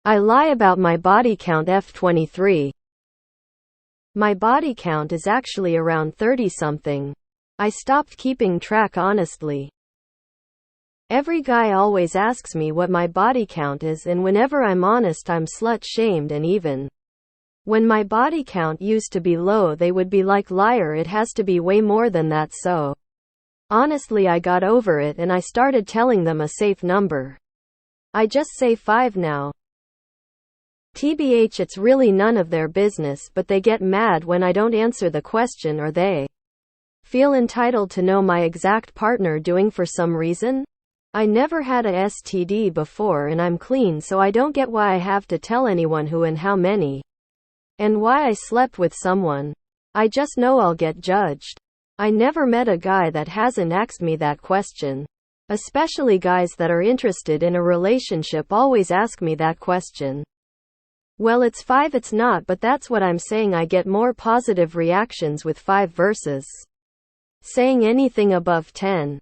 I lie about my body count. F23. My body count is actually around 30-something. I stopped keeping track honestly. Every guy always asks me what my body count is, and whenever I'm honest I'm slut-shamed, and even when my body count used to be low they would be like, liar, it has to be way more than that. So honestly I got over it and I started telling them a safe number. I just say 5 now. TBH, it's really none of their business, but they get mad when I don't answer the question, or they feel entitled to know my exact partner doing for some reason. I never had a STD before and I'm clean, so I don't get why I have to tell anyone who and how many and why I slept with someone. I just know I'll get judged. I never met a guy that hasn't asked me that question. Especially guys that are interested in a relationship always ask me that question. Well, it's 5, it's not, but that's what I'm saying. I get more positive reactions with 5 versus saying anything above 10.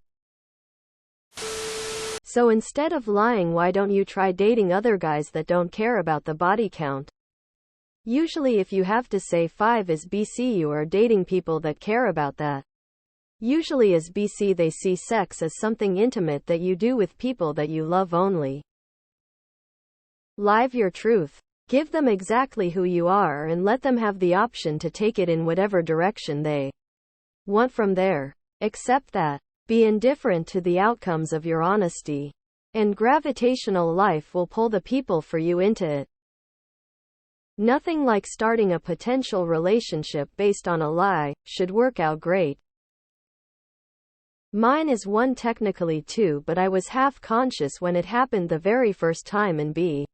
So instead of lying, why don't you try dating other guys that don't care about the body count? Usually if you have to say 5 is BC, you are dating people that care about that. Usually as BC they see sex as something intimate that you do with people that you love only. Live your truth. Give them exactly who you are and let them have the option to take it in whatever direction they want from there. Accept that. Be indifferent to the outcomes of your honesty. And gravitational life will pull the people for you into it. Nothing like starting a potential relationship based on a lie should work out great. Mine is 1, technically 2, but I was half conscious when it happened the very first time, and B,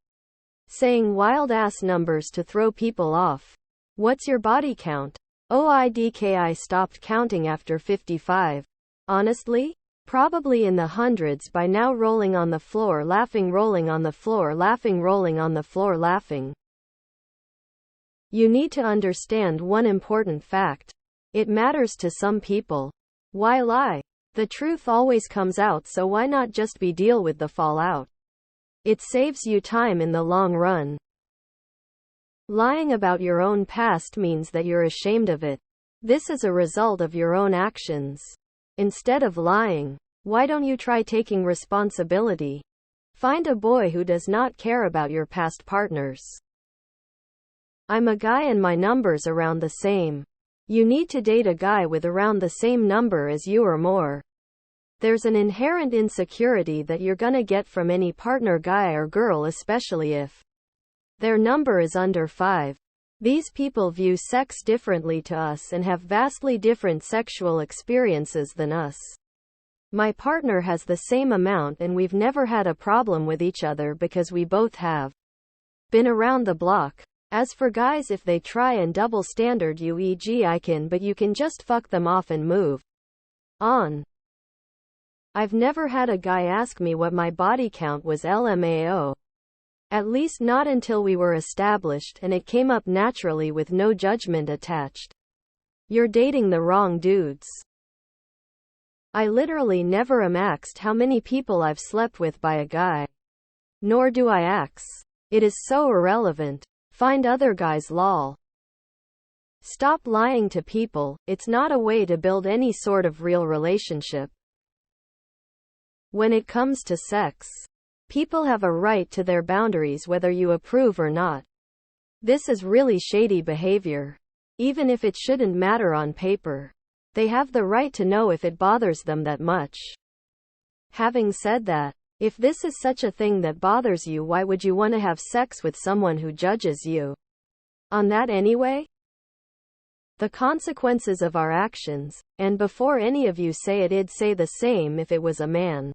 saying wild ass numbers to throw people off. What's your body count? OIDK. I stopped counting after 55. Honestly? Probably in the hundreds by now, rolling on the floor laughing, rolling on the floor laughing, rolling on the floor laughing. You need to understand one important fact. It matters to some people. Why lie? The truth always comes out, so why not just deal with the fallout? It saves you time in the long run. Lying about your own past means that you're ashamed of it. This is a result of your own actions. Instead of lying, why don't you try taking responsibility? Find a boy who does not care about your past partners. I'm a guy and my number's around the same. You need to date a guy with around the same number as you or more. There's an inherent insecurity that you're gonna get from any partner, guy or girl, especially if their number is under 5. These people view sex differently to us and have vastly different sexual experiences than us. My partner has the same amount and we've never had a problem with each other because we both have been around the block. As for guys, if they try and double standard you, e.g. I can, but you can just fuck them off and move on. I've never had a guy ask me what my body count was, LMAO. At least not until we were established, and it came up naturally with no judgment attached. You're dating the wrong dudes. I literally never am asked how many people I've slept with by a guy. Nor do I ask. It is so irrelevant. Find other guys, lol. Stop lying to people. It's not a way to build any sort of real relationship. When it comes to sex, people have a right to their boundaries whether you approve or not. This is really shady behavior. Even if it shouldn't matter on paper, they have the right to know if it bothers them that much. Having said that, if this is such a thing that bothers you, why would you want to have sex with someone who judges you on that anyway? The consequences of our actions, and before any of you say it, I'd say the same if it was a man.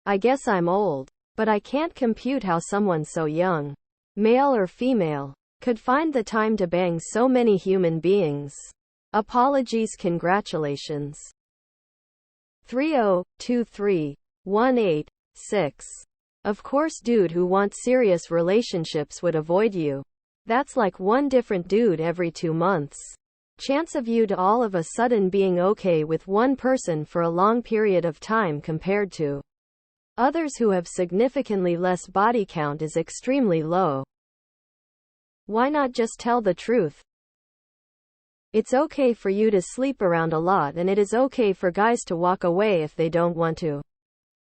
I guess I'm old, but I can't compute how someone so young, male or female, could find the time to bang so many human beings. Apologies, congratulations. 3023186. Of course, dude who wants serious relationships would avoid you. That's like one different dude every 2 months. Chance of you to all of a sudden being okay with one person for a long period of time compared to Others who have significantly less body count is extremely low. Why not just tell the truth? It's okay for you to sleep around a lot, and it is okay for guys to walk away if they don't want to.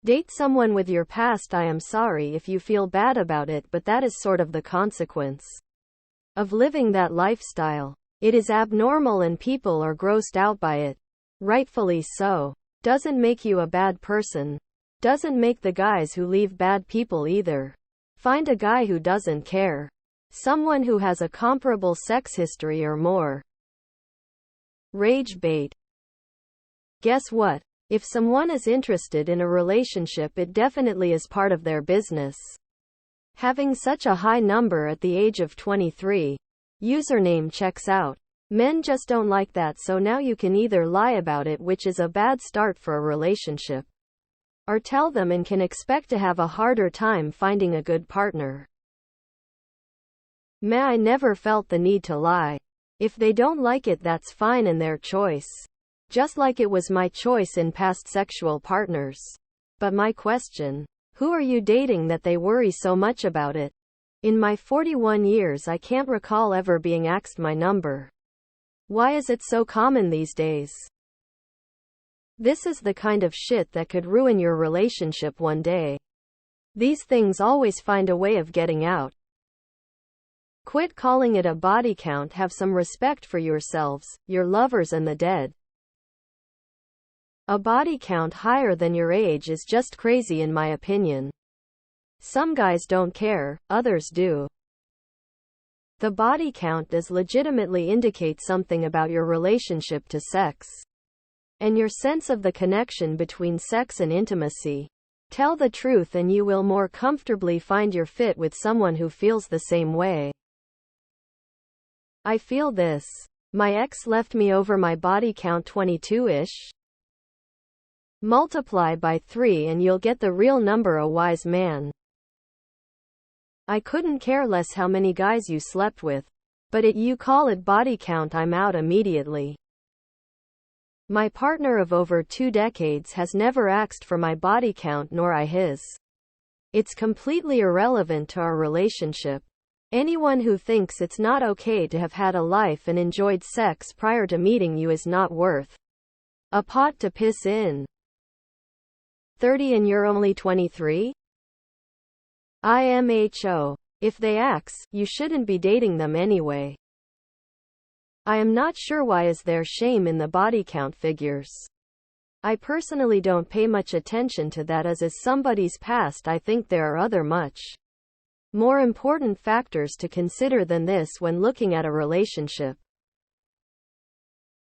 Date someone with your past. I am sorry if you feel bad about it, but that is sort of the consequence of living that lifestyle. It is abnormal and people are grossed out by it. Rightfully so. Doesn't make you a bad person. Doesn't make the guys who leave bad people either. Find a guy who doesn't care. Someone who has a comparable sex history or more. Rage bait. Guess what? If someone is interested in a relationship, it definitely is part of their business. Having such a high number at the age of 23. Username checks out. Men just don't like that, so now you can either lie about it, which is a bad start for a relationship, or tell them and can expect to have a harder time finding a good partner. Meh, I never felt the need to lie. If they don't like it, that's fine and their choice. Just like it was my choice in past sexual partners. But my question, who are you dating that they worry so much about it? In my 41 years, I can't recall ever being asked my number. Why is it so common these days? This is the kind of shit that could ruin your relationship one day. These things always find a way of getting out. Quit calling it a body count. Have some respect for yourselves, your lovers, and the dead. A body count higher than your age is just crazy in my opinion. Some guys don't care, others do. The body count does legitimately indicate something about your relationship to sex and your sense of the connection between sex and intimacy. Tell the truth and you will more comfortably find your fit with someone who feels the same way. I feel this. My ex left me over my body count 22-ish. Multiply by 3 and you'll get the real number. A wise man. I couldn't care less how many guys you slept with, but you call it body count, I'm out immediately. My partner of over 2 decades has never asked for my body count, nor I his. It's completely irrelevant to our relationship. Anyone who thinks it's not okay to have had a life and enjoyed sex prior to meeting you is not worth a pot to piss in. 30 and you're only 23? IMHO. If they ask, you shouldn't be dating them anyway. I am not sure why is there shame in the body count figures. I personally don't pay much attention to that, as is somebody's past. I think there are other much more important factors to consider than this when looking at a relationship.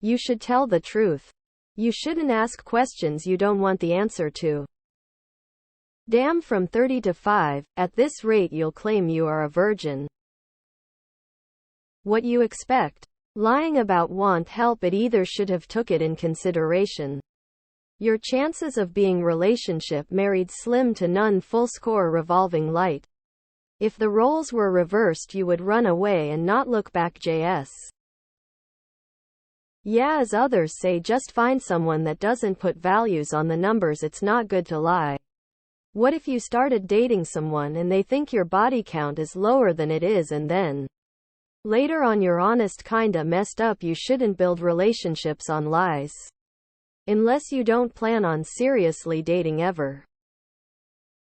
You should tell the truth. You shouldn't ask questions you don't want the answer to. Damn, from 30 to 5, at this rate you'll claim you are a virgin. What you expect? Lying about won't help. It either should have took it in consideration. Your chances of being relationship married slim to none. Full score revolving light. If the roles were reversed you would run away and not look back. JS. Yeah, as others say, just find someone that doesn't put values on the numbers. It's not good to lie. What if you started dating someone and they think your body count is lower than it is, and then later on you're honest? Kinda messed up. You shouldn't build relationships on lies. Unless you don't plan on seriously dating ever.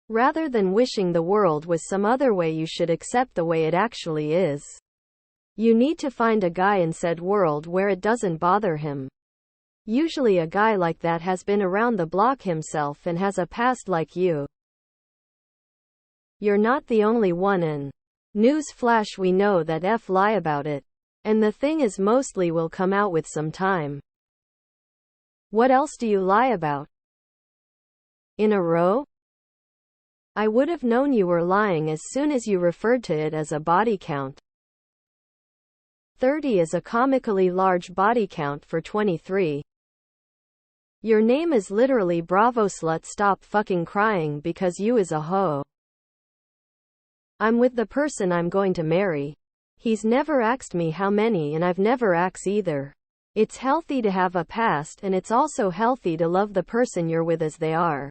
Rather than wishing the world was some other way, you should accept the way it actually is. You need to find a guy in said world where it doesn't bother him. Usually a guy like that has been around the block himself and has a past like you. You're not the only one, and news flash, we know that F lie about it. And the thing is, mostly will come out with some time. What else do you lie about? In a row? I would have known you were lying as soon as you referred to it as a body count. 30 is a comically large body count for 23. Your name is literally Bravo Slut. Stop fucking crying because you is a hoe. I'm with the person I'm going to marry. He's never asked me how many, and I've never asked either. It's healthy to have a past, and it's also healthy to love the person you're with as they are.